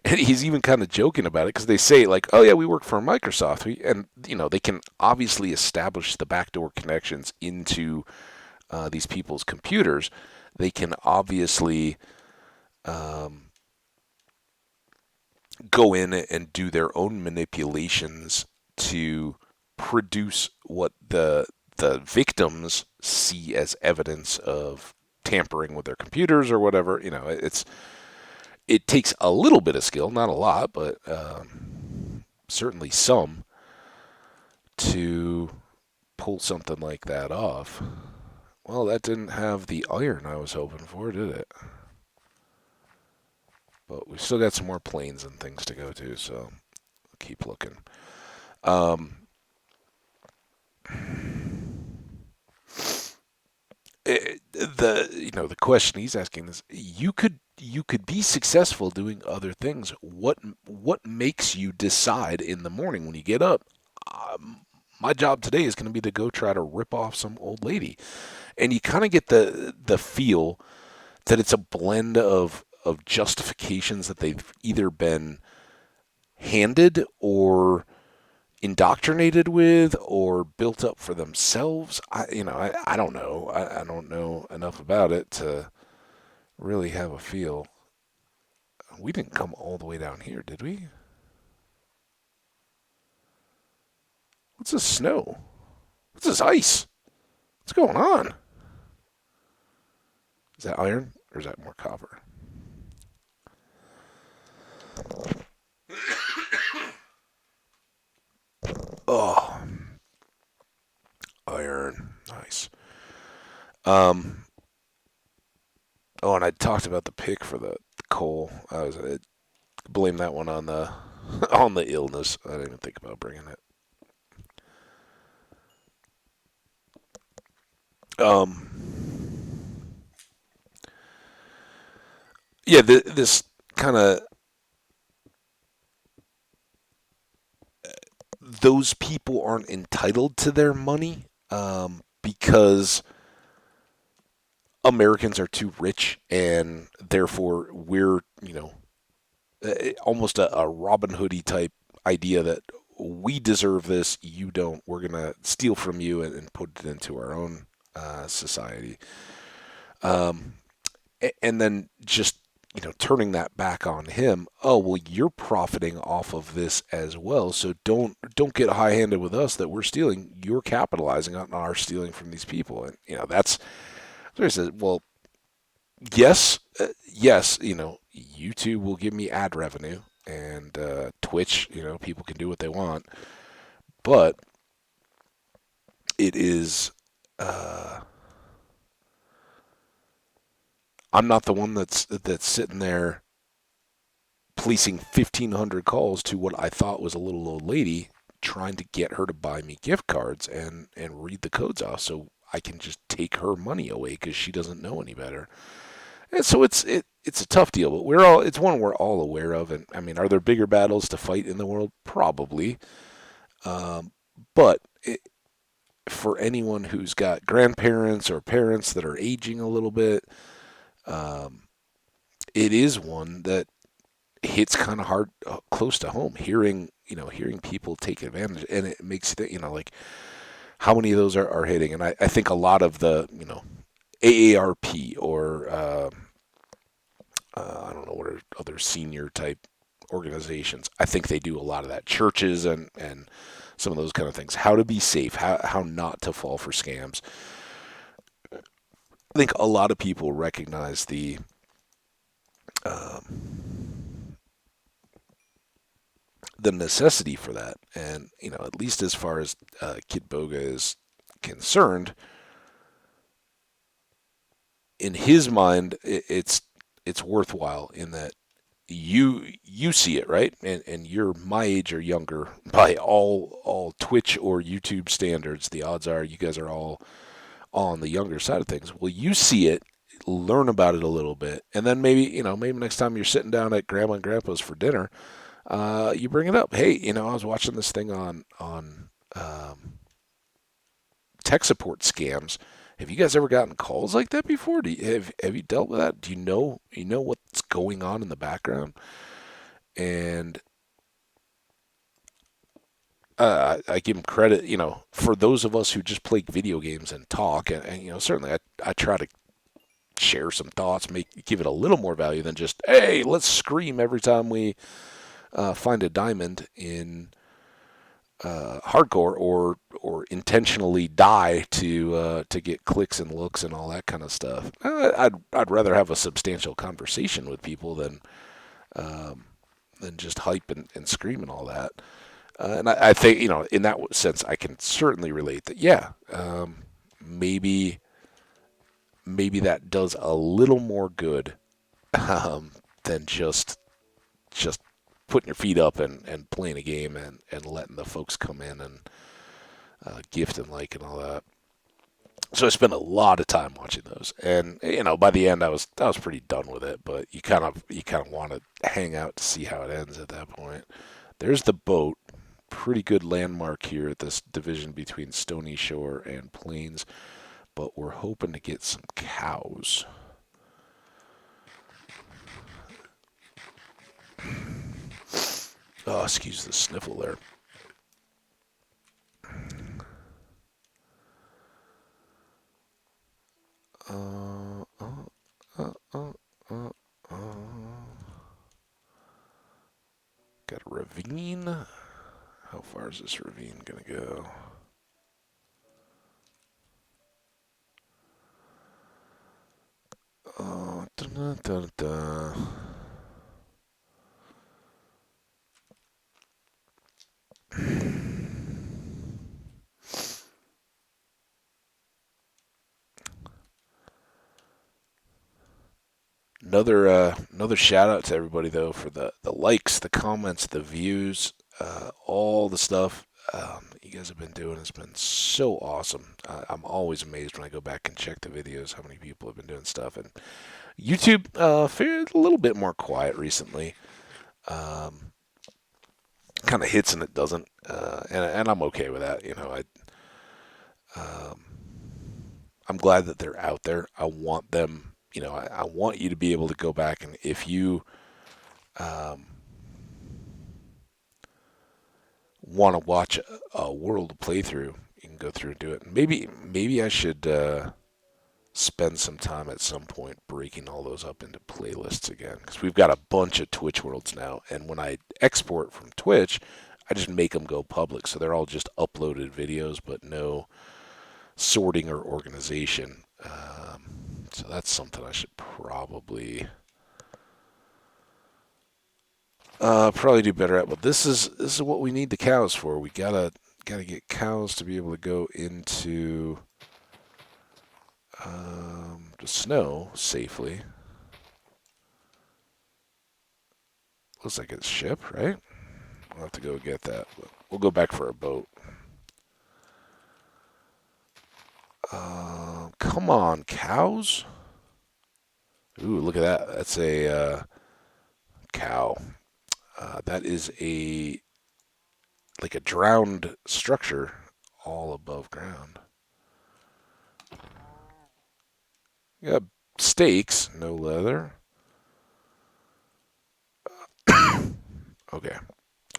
And he's even kind of joking about it because they say like, "Oh yeah, we work for Microsoft," and they can obviously establish the backdoor connections into these people's computers. They can obviously um, go in and do their own manipulations to produce what the victims see as evidence of tampering with their computers or whatever. It takes a little bit of skill, not a lot, but certainly some, to pull something like that off. Well, that didn't have the iron I was hoping for, did it? But we've still got some more planes and things to go to, so I'll keep looking. Um, the question he's asking is you could be successful doing other things. What makes you decide in the morning when you get up? Um, my job today is going to be to go try to rip off some old lady, and you kind of get the feel that it's a blend of justifications that they've either been handed or indoctrinated with or built up for themselves. I don't know. I don't know enough about it to really have a feel. We didn't come all the way down here, did we? What's this snow? What's this ice? What's going on? Is that iron or is that more copper? Oh, iron. Nice. Um. Oh, and I talked about the pick for the coal. I blame that one on the on the illness. I didn't even think about bringing it. Um. Yeah. This kind of those people aren't entitled to their money because Americans are too rich, and therefore we're almost a Robin Hoodie type idea that we deserve this, you don't. We're gonna steal from you and put it into our own society, um, and then just turning that back on him. Oh well, you're profiting off of this as well, so don't get high-handed with us that we're stealing. You're capitalizing on our stealing from these people, and that's so he says. Well, yes, yes, YouTube will give me ad revenue, and Twitch, people can do what they want, but it is. Uh, I'm not the one that's sitting there policing 1,500 calls to what I thought was a little old lady, trying to get her to buy me gift cards and read the codes off so I can just take her money away because she doesn't know any better. And so it's a tough deal, but it's one we're all aware of. And I mean, are there bigger battles to fight in the world? Probably. Um, but for anyone who's got grandparents or parents that are aging a little bit, um, it is one that hits kind of hard, close to home. Hearing people take advantage, and it makes like how many of those are hitting. And I think a lot of the AARP or I don't know what are other senior type organizations. I think they do a lot of that. Churches and some of those kind of things. How to be safe, how not to fall for scams. I think a lot of people recognize um, the necessity for that, and at least as far as Kid Boga is concerned, in his mind, it's worthwhile in that you see it, right, and you're my age or younger by all Twitch or YouTube standards. The odds are you guys are all on the younger side of things. Well, you see it, learn about it a little bit, and then maybe next time you're sitting down at Grandma and Grandpa's for dinner, you bring it up. Hey, I was watching this thing on tech support scams. Have you guys ever gotten calls like that before? Have you dealt with that? Do you know what's going on in the background? And I give him credit, for those of us who just play video games and talk, and certainly I try to share some thoughts, give it a little more value than just hey, let's scream every time we find a diamond in hardcore or intentionally die to get clicks and looks and all that kind of stuff. I'd rather have a substantial conversation with people um, than just hype and scream and all that. And I think in that sense I can certainly relate that. Yeah, maybe that does a little more good than just putting your feet up and playing a game and letting the folks come in and gift and like and all that. So I spent a lot of time watching those, and by the end I was pretty done with it. But you kind of want to hang out to see how it ends at that point. There's the boat, pretty good landmark here at this division between Stony Shore and Plains. But we're hoping to get some cows. Oh, excuse the sniffle there. Uh, uh, uh, uh, uh, uh. Got a ravine. How far is this ravine gonna go? Dun, dun, dun, dun. Another shout out to everybody though for the likes, the comments, the views, all the stuff you guys have been doing has been so awesome. I'm always amazed when I go back and check the videos how many people have been doing stuff. And YouTube fared a little bit more quiet recently. Um, Kind of hits and it doesn't, and I'm okay with that. Um, I'm glad that they're out there. I want them. I want you to be able to go back and if you um, want to watch a world playthrough, you can go through and do it. Maybe I should spend some time at some point breaking all those up into playlists again because we've got a bunch of Twitch worlds now, and when I export from Twitch, I just make them go public, so they're all just uploaded videos, but no sorting or organization. So that's something I should probably do better at. But this is what we need the cows for. We gotta get cows to be able to go into the snow safely. Looks like it's ship, right? We'll have to go get that. But we'll go back for a boat. Come on, cows. Ooh, look at that. That's a cow. That is a like a drowned structure all above ground. Yeah, stakes, no leather. Okay.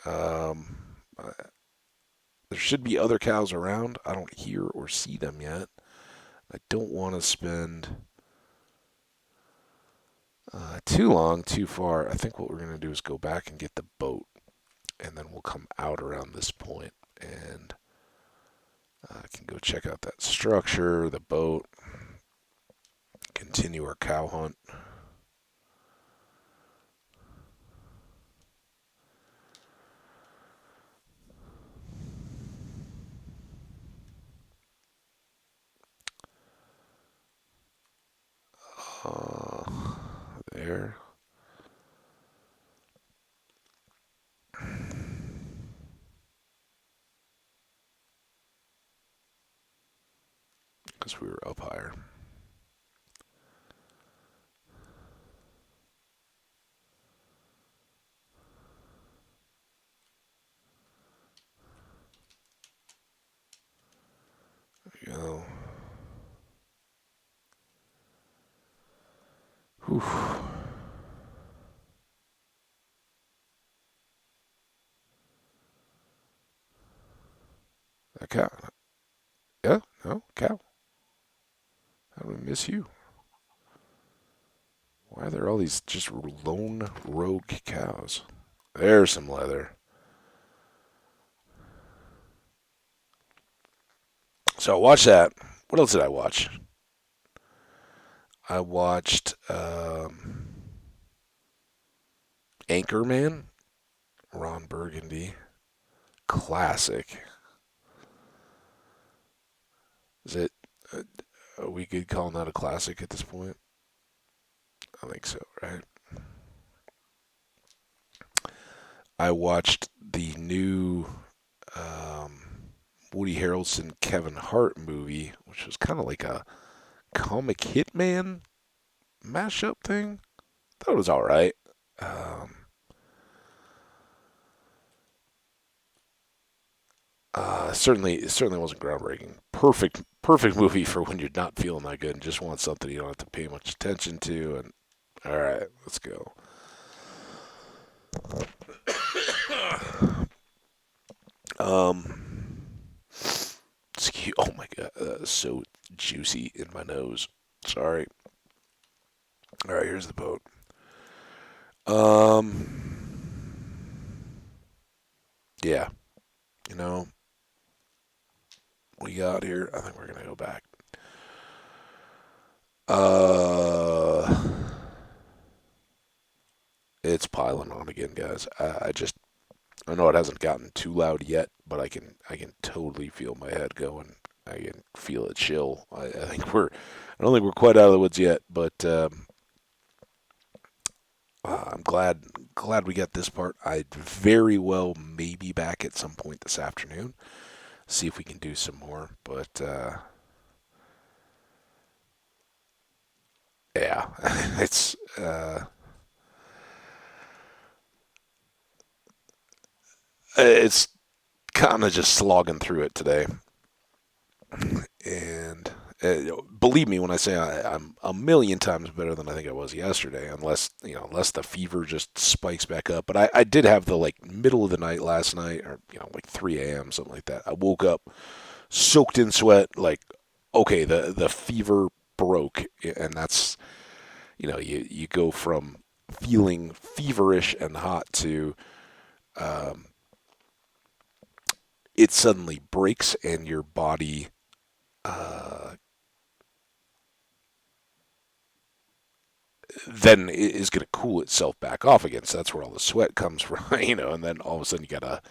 Um, uh, there should be other cows around. I don't hear or see them yet. I don't want to spend too long, too far. I think what we're going to do is go back and get the boat, and then we'll come out around this point and can go check out that structure, the boat, continue our cow hunt. Uh, there. Because we were up higher. There we go. Whew. A cow. Yeah, no, cow. How did we miss you? Why are there all these just lone rogue cows? There's some leather. So I watched that. What else did I watch? I watched Anchorman, Ron Burgundy. Classic. Is it? Are we good calling that a classic at this point? I think so, right? I watched the new um, Woody Harrelson Kevin Hart movie, which was kind of like a comic hitman mashup thing. Thought it was all right. Um, certainly wasn't groundbreaking. Perfect movie for when you're not feeling that good and just want something you don't have to pay much attention to. And all right, let's go. Um, oh my god, so juicy in my nose. Sorry. All right, here's the boat. Yeah, you know, we got here. I think we're gonna go back. Uh, it's piling on again, guys. I know it hasn't gotten too loud yet, but I can totally feel my head going. I can feel it chill. I don't think we're quite out of the woods yet, but I'm glad we got this part. I'd very well maybe back at some point this afternoon, see if we can do some more. But yeah, it's kind of just slogging through it today. And believe me when I say I'm a million times better than I think I was yesterday, unless the fever just spikes back up. But I did have the like middle of the night last night, or like 3 a.m. something like that. I woke up soaked in sweat, like okay, the fever broke, and that's you go from feeling feverish and hot to um, it suddenly breaks and your body uh, then is going to cool itself back off again. So that's where all the sweat comes from, and then all of a sudden you got a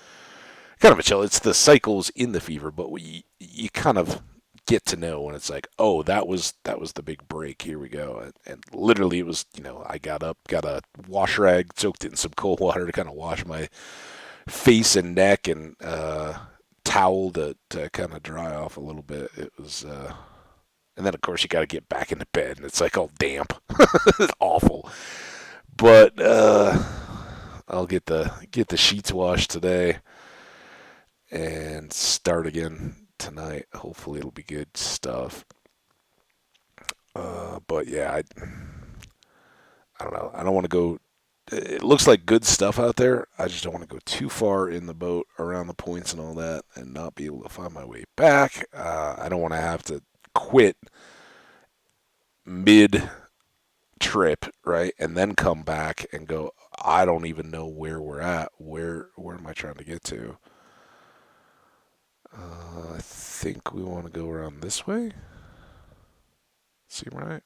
kind of a chill. It's the cycles in the fever, but you kind of get to know when it's like, oh, that was the big break. Here we go, and literally it was, I got up, got a wash rag, soaked it in some cold water to kind of wash my face and neck, and towel to kind of dry off a little bit. It was. And then of course you got to get back into bed, and it's like all damp, it's awful. But I'll get the sheets washed today and start again tonight. Hopefully it'll be good stuff. But yeah, I don't know. I don't want to go. It looks like good stuff out there. I just don't want to go too far in the boat around the points and all that, and not be able to find my way back. I don't want to have to quit mid trip, right, and then come back and go. I don't even know where we're at. Where am I trying to get to? I think we want to go around this way. Seem right?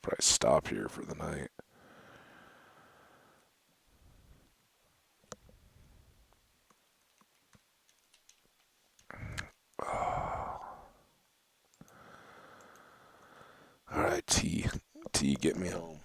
Probably stop here for the night. All right, T, get me home.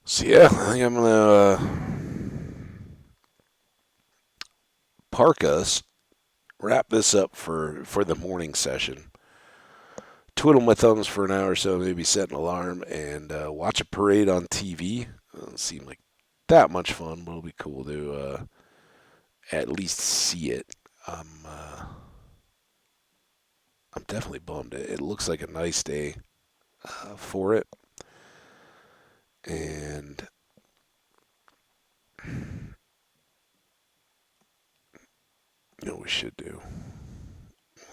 So yeah, I think I'm gonna park us, wrap this up for the morning session, twiddle my thumbs for an hour or so, maybe set an alarm, and watch a parade on TV. Doesn't seem like that much fun, but it'll be cool to at least see it. I'm uh, I'm definitely bummed. It looks like a nice day for it, and we should do.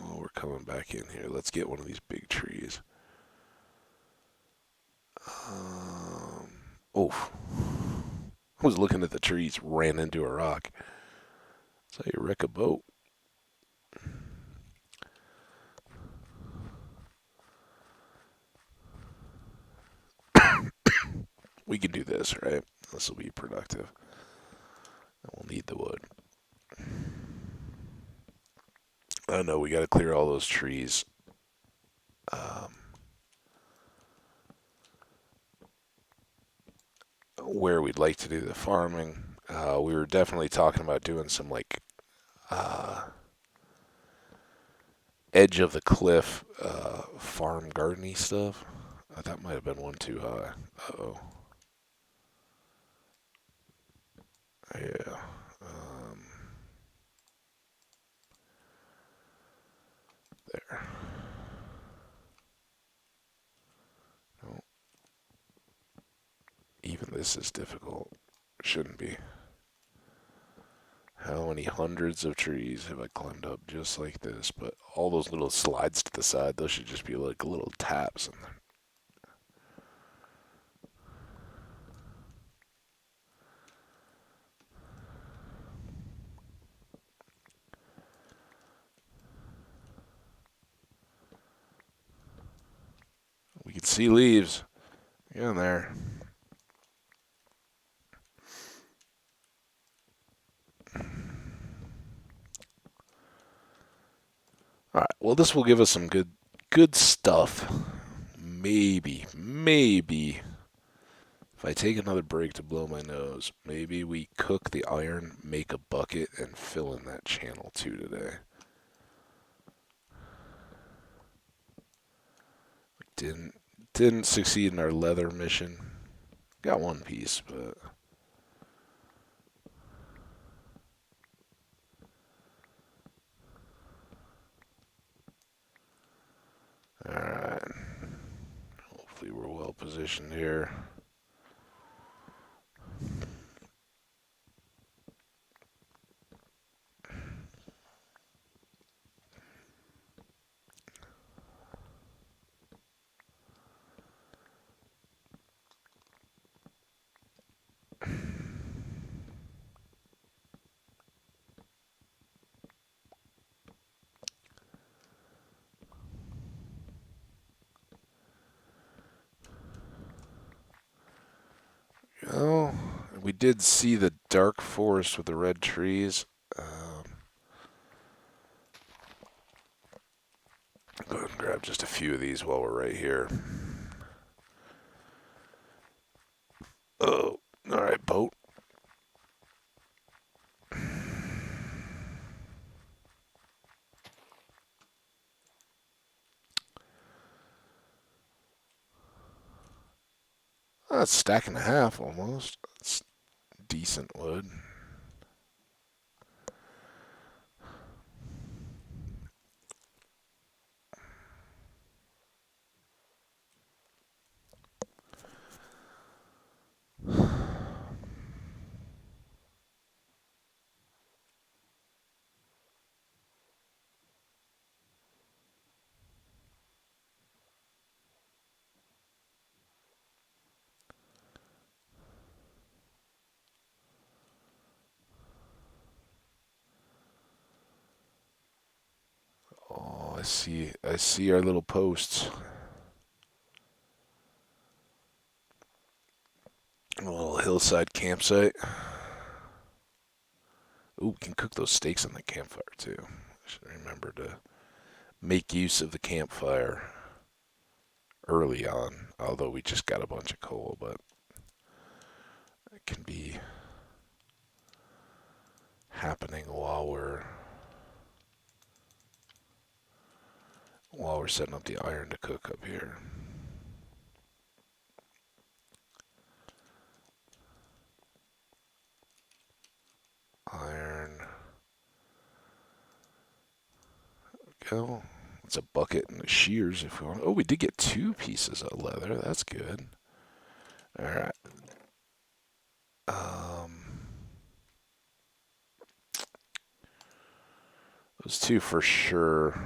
Well, we're coming back in here. Let's get one of these big trees. Um, oh, I was looking at the trees, ran into a rock. That's how you wreck a boat. We can do this, right? This will be productive. And we'll need the wood. I know we got to clear all those trees. Um, where we'd like to do the farming, we were definitely talking about doing some like uh, edge of the cliff farm gardeny stuff. That might have been one too high. Oh, yeah. Um, there. No, even this is difficult. Shouldn't be. How many hundreds of trees have I climbed up just like this? But all those little slides to the side, those should just be like little taps. And we can see leaves. Get in there. All right. Well, this will give us some good stuff. Maybe, if I take another break to blow my nose, maybe we cook the iron, make a bucket, and fill in that channel too today. Didn't didn't succeed in our leather mission. Got one piece, but all right. Hopefully we're well positioned here. Oh, we did see the dark forest with the red trees. Go ahead and grab just a few of these while we're right here. Oh, all right, boat. That's a stack and a half almost. That's decent wood. Oh, I see our little posts. A little hillside campsite. Ooh, we can cook those steaks on the campfire too. I should remember to make use of the campfire early on, although we just got a bunch of coal, but it can be happening while we're setting up the iron to cook up here. Iron. Go. It's a bucket and the shears if we want. Oh, we did get two pieces of leather. That's good. All right. Um, those two for sure.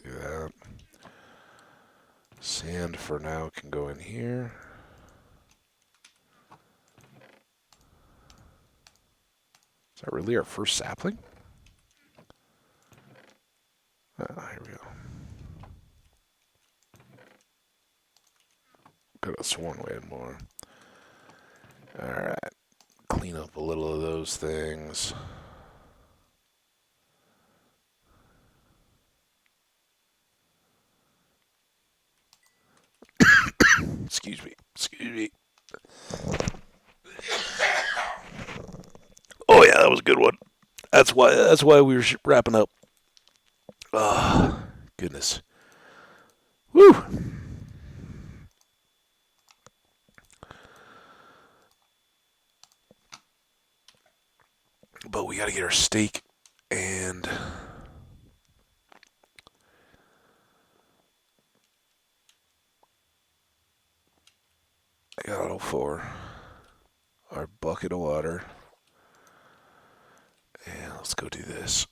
Do that. Sand for now can go in here. Is that really our first sapling? Here we go. Could have sworn we had more. Alright. Clean up a little of those things. Excuse me. Excuse me. Oh yeah, that was a good one. That's why we were wrapping up. Ah, goodness. Woo. But we got to get our steak and I got all for our bucket of water. And let's go do this.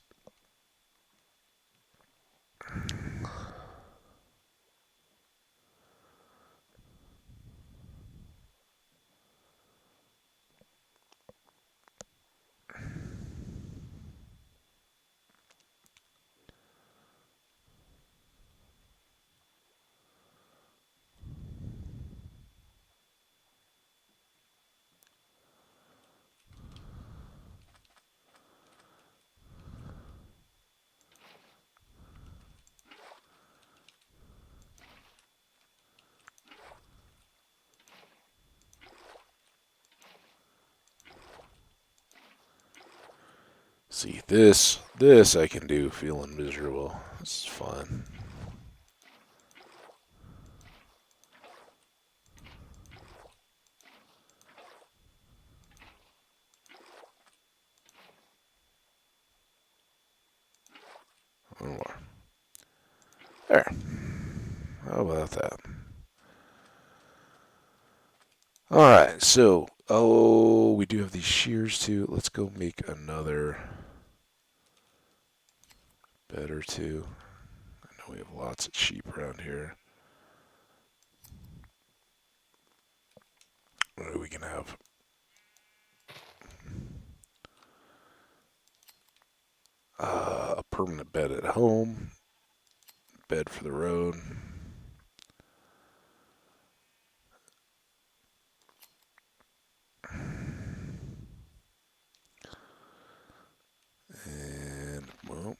See, this I can do feeling miserable. This is fun. One more. There. How about that? Alright, so, we do have these shears too. Let's go make another bed or two. I know we have lots of sheep around here. We can have a permanent bed at home, bed for the road. And, well,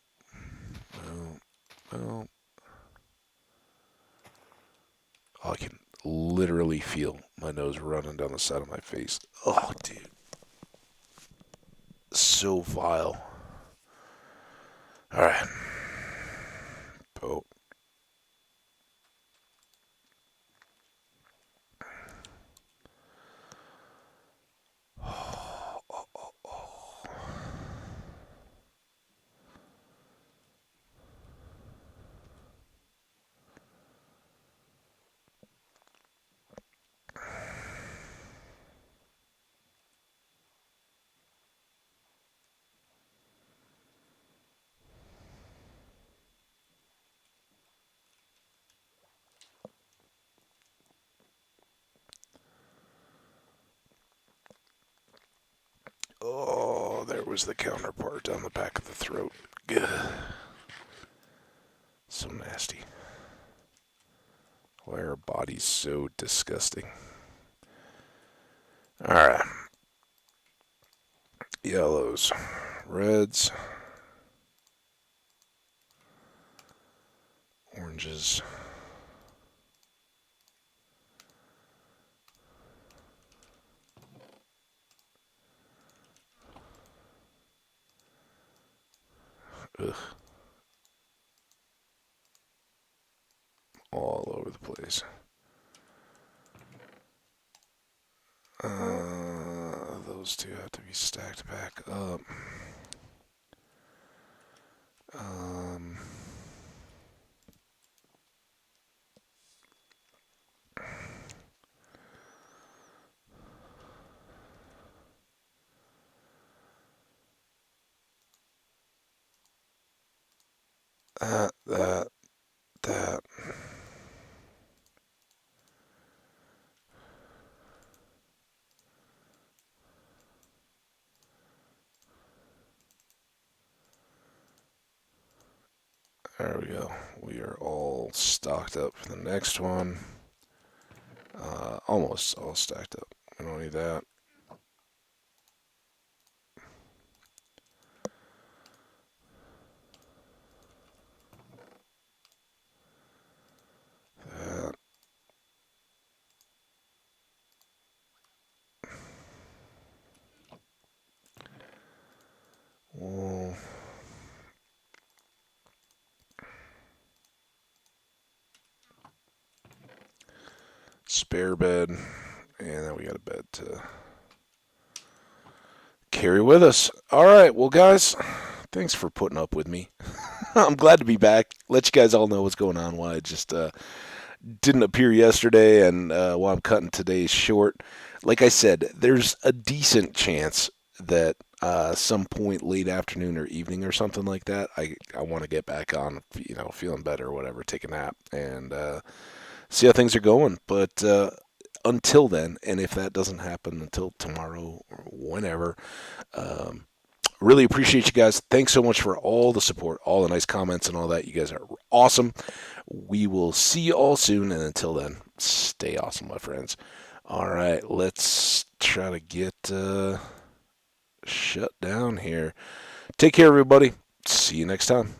well. I can literally feel my nose running down the side of my face. Oh, dude. So vile. Alright. Oh. Oh, there was the counterpart down the back of the throat. Ugh. So nasty. Why are bodies so disgusting? Alright. Yellows. Reds. Oranges. Ugh. All over the place. Those two have to be stacked back up. Um, that. There we go. We are all stocked up for the next one. Almost all stacked up. We don't need that. That. Well, spare bed. And then we got a bed to carry with us. All right. Well, guys, thanks for putting up with me. I'm glad to be back. Let you guys all know what's going on, why I just didn't appear yesterday, and while I'm cutting today short. Like I said, there's a decent chance that some point late afternoon or evening or something like that, I want to get back on, feeling better or whatever, take a nap and see how things are going. But until then, and if that doesn't happen until tomorrow or whenever, um, really appreciate you guys. Thanks so much for all the support, all the nice comments, and all that. You guys are awesome. We will see you all soon, and until then, stay awesome, my friends. All right, let's try to get shut down here. Take care, everybody. See you next time.